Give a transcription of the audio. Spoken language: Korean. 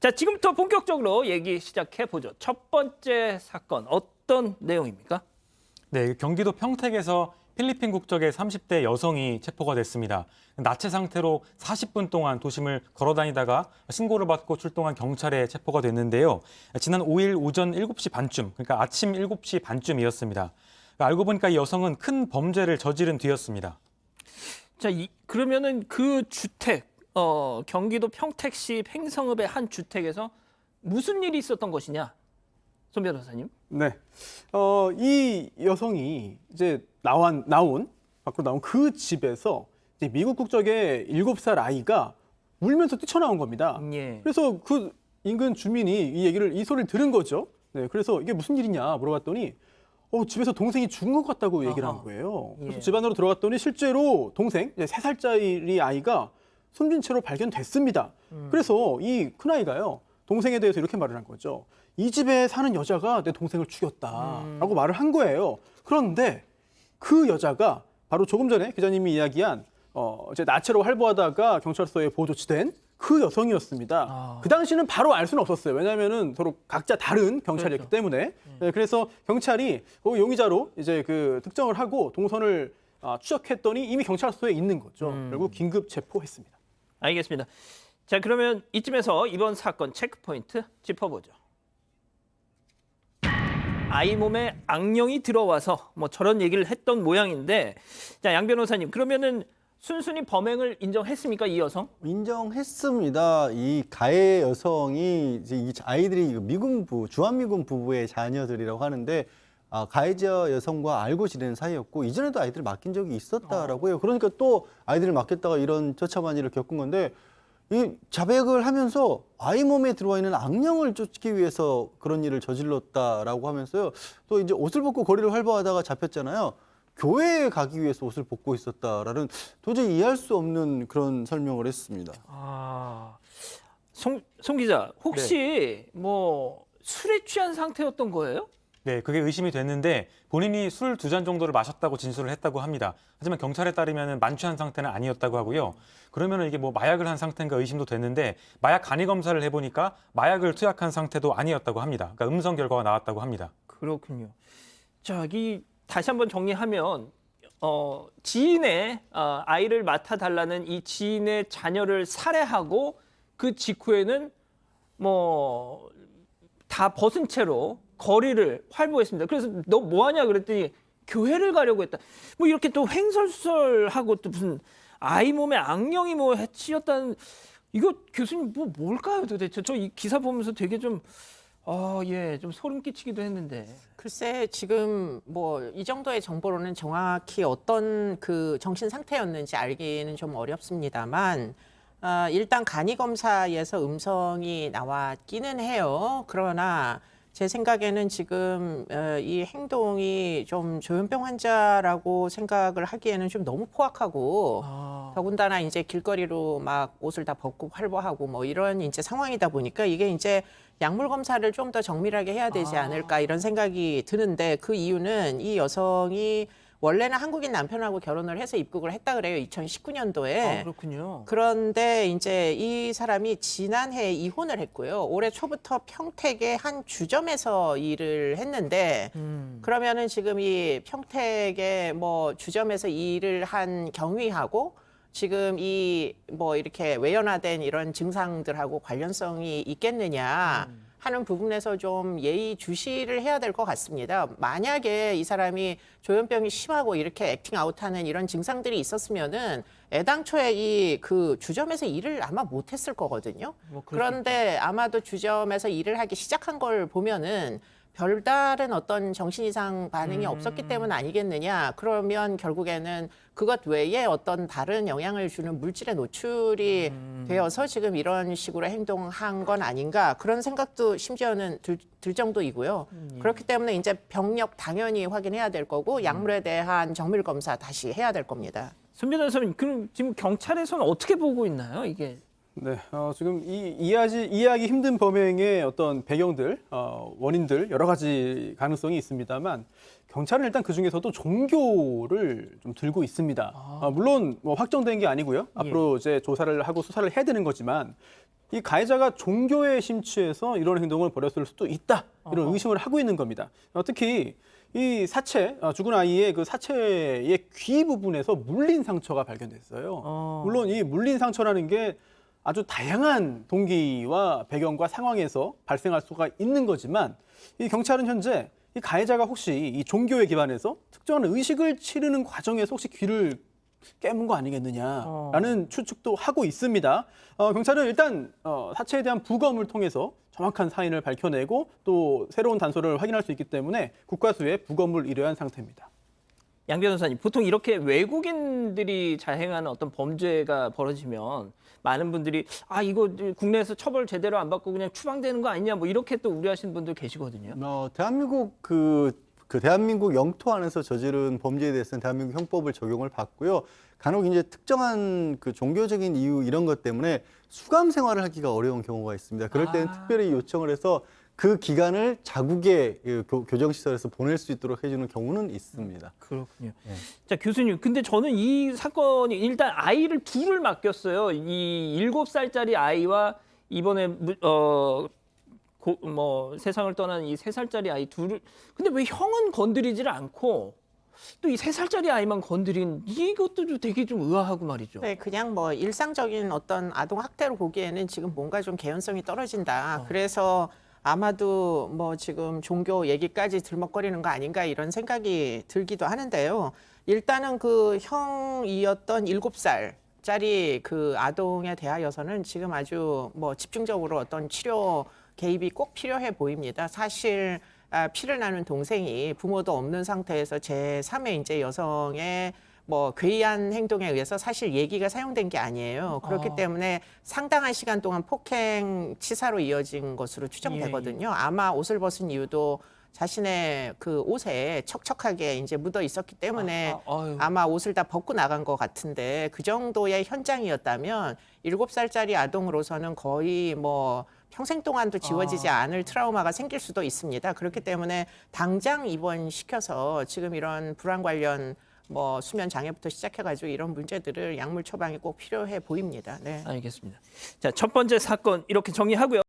자, 지금부터 본격적으로 얘기 시작해 보죠. 첫 번째 사건 어떤 내용입니까? 네, 경기도 평택에서 필리핀 국적의 30대 여성이 체포가 됐습니다. 나체 상태로 40분 동안 도심을 걸어다니다가 신고를 받고 출동한 경찰에 체포가 됐는데요. 지난 5일 오전 7시 반쯤, 그러니까 아침 7시 반쯤이었습니다. 알고 보니까 이 여성은 큰 범죄를 저지른 뒤였습니다. 자, 그러면은 그 주택, 경기도 평택시 횡성읍의 한 주택에서 무슨 일이 있었던 것이냐? 손 변호사님. 네. 이 여성이 이제 밖으로 나온 그 집에서 이제 미국 국적의 7살 아이가 울면서 뛰쳐나온 겁니다. 예. 그래서 그 인근 주민이 이 소리를 들은 거죠. 네. 그래서 이게 무슨 일이냐 물어봤더니 집에서 동생이 죽은 것 같다고 얘기를 한 거예요. 그래서 예. 집 안으로 들어갔더니 실제로 동생, 이제 3살짜리 아이가 숨진 채로 발견됐습니다. 그래서 이 큰아이가요, 동생에 대해서 이렇게 말을 한 거죠. 이 집에 사는 여자가 내 동생을 죽였다라고 말을 한 거예요. 그런데 그 여자가 바로 조금 전에 기자님이 이야기한 이제 나체로 활보하다가 경찰서에 보호 조치된 그 여성이었습니다. 그 당시는 바로 알 수는 없었어요. 왜냐하면은 서로 각자 다른 경찰이었기 그렇죠. 때문에. 네, 그래서 경찰이 그 용의자로 이제 그 특정을 하고 동선을 추적했더니 이미 경찰서에 있는 거죠. 결국 긴급 체포했습니다. 알겠습니다. 자, 그러면 이쯤에서 이번 사건 체크포인트 짚어보죠. 아이 몸에 악령이 들어와서 뭐 저런 얘기를 했던 모양인데, 자, 양 변호사님, 그러면은 순순히 범행을 인정했습니까, 이 여성? 인정했습니다. 이 가해 여성이 이제 이 아이들이 주한미군 부부의 자녀들이라고 하는데 가해자 여성과 알고 지내는 사이였고 이전에도 아이들을 맡긴 적이 있었다라고 해요. 그러니까 또 아이들을 맡겼다가 이런 처참한 일을 겪은 건데 이 자백을 하면서 아이 몸에 들어와 있는 악령을 쫓기 위해서 그런 일을 저질렀다라고 하면서요. 또 이제 옷을 벗고 거리를 활보하다가 잡혔잖아요. 교회에 가기 위해서 옷을 벗고 있었다라는 도저히 이해할 수 없는 그런 설명을 했습니다. 송 기자, 혹시 뭐 술에 취한 상태였던 거예요? 네, 그게 의심이 됐는데 본인이 술 2잔 정도를 마셨다고 진술을 했다고 합니다. 하지만 경찰에 따르면 만취한 상태는 아니었다고 하고요. 그러면 이게 뭐 마약을 한 상태인가 의심도 됐는데 마약 간이 검사를 해보니까 마약을 투약한 상태도 아니었다고 합니다. 그러니까 음성 결과가 나왔다고 합니다. 그렇군요. 자, 다시 한번 정리하면 지인의 아이를 맡아달라는 이 지인의 자녀를 살해하고 그 직후에는 뭐 다 벗은 채로 거리를 활보했습니다. 그래서 너 뭐하냐 그랬더니 교회를 가려고 했다. 뭐 이렇게 또 횡설설하고 또 무슨 아이 몸에 악령이 뭐 해치였다는, 이거 교수님 뭘까요 도대체? 저 이 기사 보면서 되게 좀 좀 소름 끼치기도 했는데. 글쎄, 지금 뭐 이 정도의 정보로는 정확히 어떤 그 정신 상태였는지 알기는 좀 어렵습니다만 일단 간이 검사에서 음성이 나왔기는 해요. 그러나 제 생각에는 지금 이 행동이 좀 조현병 환자라고 생각을 하기에는 좀 너무 포악하고 더군다나 이제 길거리로 막 옷을 다 벗고 활보하고 뭐 이런 이제 상황이다 보니까 이게 이제 약물 검사를 좀 더 정밀하게 해야 되지 않을까 이런 생각이 드는데, 그 이유는 이 여성이 원래는 한국인 남편하고 결혼을 해서 입국을 했다 그래요. 2019년도에. 그렇군요. 그런데 이제 이 사람이 지난해 이혼을 했고요. 올해 초부터 평택의 한 주점에서 일을 했는데 그러면은 지금 이 평택의 뭐 주점에서 일을 한 경위하고 지금 이 뭐 이렇게 외연화된 이런 증상들하고 관련성이 있겠느냐 하는 부분에서 좀 예의주시를 해야 될 것 같습니다. 만약에 이 사람이 조현병이 심하고 이렇게 액팅아웃하는 이런 증상들이 있었으면은 애당초에 이 그 주점에서 일을 아마 못했을 거거든요. 그런데 아마도 주점에서 일을 하기 시작한 걸 보면은 별다른 어떤 정신 이상 반응이 없었기 때문 아니겠느냐. 그러면 결국에는 그것 외에 어떤 다른 영향을 주는 물질에 노출이 되어서 지금 이런 식으로 행동한 건 아닌가, 그런 생각도 심지어는 들 정도이고요. 그렇기 때문에 이제 병력 당연히 확인해야 될 거고 약물에 대한 정밀 검사 다시 해야 될 겁니다. 손 변호사님, 그럼 지금 경찰에서는 어떻게 보고 있나요, 이게? 네, 지금 이해하기 힘든 범행의 어떤 배경들, 원인들 여러 가지 가능성이 있습니다만 경찰은 일단 그 중에서도 종교를 좀 들고 있습니다. 물론 뭐 확정된 게 아니고요. 앞으로 이제 조사를 하고 수사를 해야 되는 거지만 이 가해자가 종교에 심취해서 이런 행동을 벌였을 수도 있다. 이런 의심을 하고 있는 겁니다. 특히 이 사체, 죽은 아이의 그 사체의 귀 부분에서 물린 상처가 발견됐어요. 물론 이 물린 상처라는 게 아주 다양한 동기와 배경과 상황에서 발생할 수가 있는 거지만 이 경찰은 현재 이 가해자가 혹시 이 종교에 기반해서 특정한 의식을 치르는 과정에서 혹시 귀를 깨문 거 아니겠느냐라는 추측도 하고 있습니다. 경찰은 일단 사체에 대한 부검을 통해서 정확한 사인을 밝혀내고 또 새로운 단서를 확인할 수 있기 때문에 국과수에 부검을 의뢰한 상태입니다. 양 변호사님, 보통 이렇게 외국인들이 자행하는 어떤 범죄가 벌어지면 많은 분들이 이거 국내에서 처벌 제대로 안 받고 그냥 추방되는 거 아니냐 뭐 이렇게 또 우려하시는 분들 계시거든요. 대한민국 대한민국 영토 안에서 저지른 범죄에 대해서는 대한민국 형법을 적용을 받고요. 간혹 이제 특정한 그 종교적인 이유 이런 것 때문에 수감 생활을 하기가 어려운 경우가 있습니다. 그럴 때는 특별히 요청을 해서 그 기간을 자국의 교정시설에서 보낼 수 있도록 해주는 경우는 있습니다. 그렇군요. 네. 자, 교수님, 근데 저는 이 사건이 일단 아이를 둘을 맡겼어요. 이 7살짜리 아이와 이번에 세상을 떠난 이 3살짜리 아이 둘을. 근데 왜 형은 건드리지를 않고 또 이 3살짜리 아이만 건드린 이것도 되게 좀 의아하고 말이죠. 네, 그냥 뭐 일상적인 어떤 아동 학대로 보기에는 지금 뭔가 좀 개연성이 떨어진다. 그래서 아마도 뭐 지금 종교 얘기까지 들먹거리는 거 아닌가 이런 생각이 들기도 하는데요. 일단은 그 형이었던 7살짜리 그 아동에 대하여서는 지금 아주 뭐 집중적으로 어떤 치료 개입이 꼭 필요해 보입니다. 사실 피를 나눈 동생이 부모도 없는 상태에서 제3의 이제 여성의 뭐 괴이한 행동에 의해서 사실 얘기가 사용된 게 아니에요. 그렇기 때문에 상당한 시간 동안 폭행 치사로 이어진 것으로 추정되거든요. 아마 옷을 벗은 이유도 자신의 그 옷에 척척하게 이제 묻어 있었기 때문에 아마 옷을 다 벗고 나간 것 같은데 그 정도의 현장이었다면 7살짜리 아동으로서는 거의 뭐 평생 동안도 지워지지 않을 트라우마가 생길 수도 있습니다. 그렇기 때문에 당장 입원시켜서 지금 이런 불안 관련 뭐 수면 장애부터 시작해가지고 이런 문제들을 약물 처방이 꼭 필요해 보입니다. 네. 알겠습니다. 자, 첫 번째 사건 이렇게 정리하고요.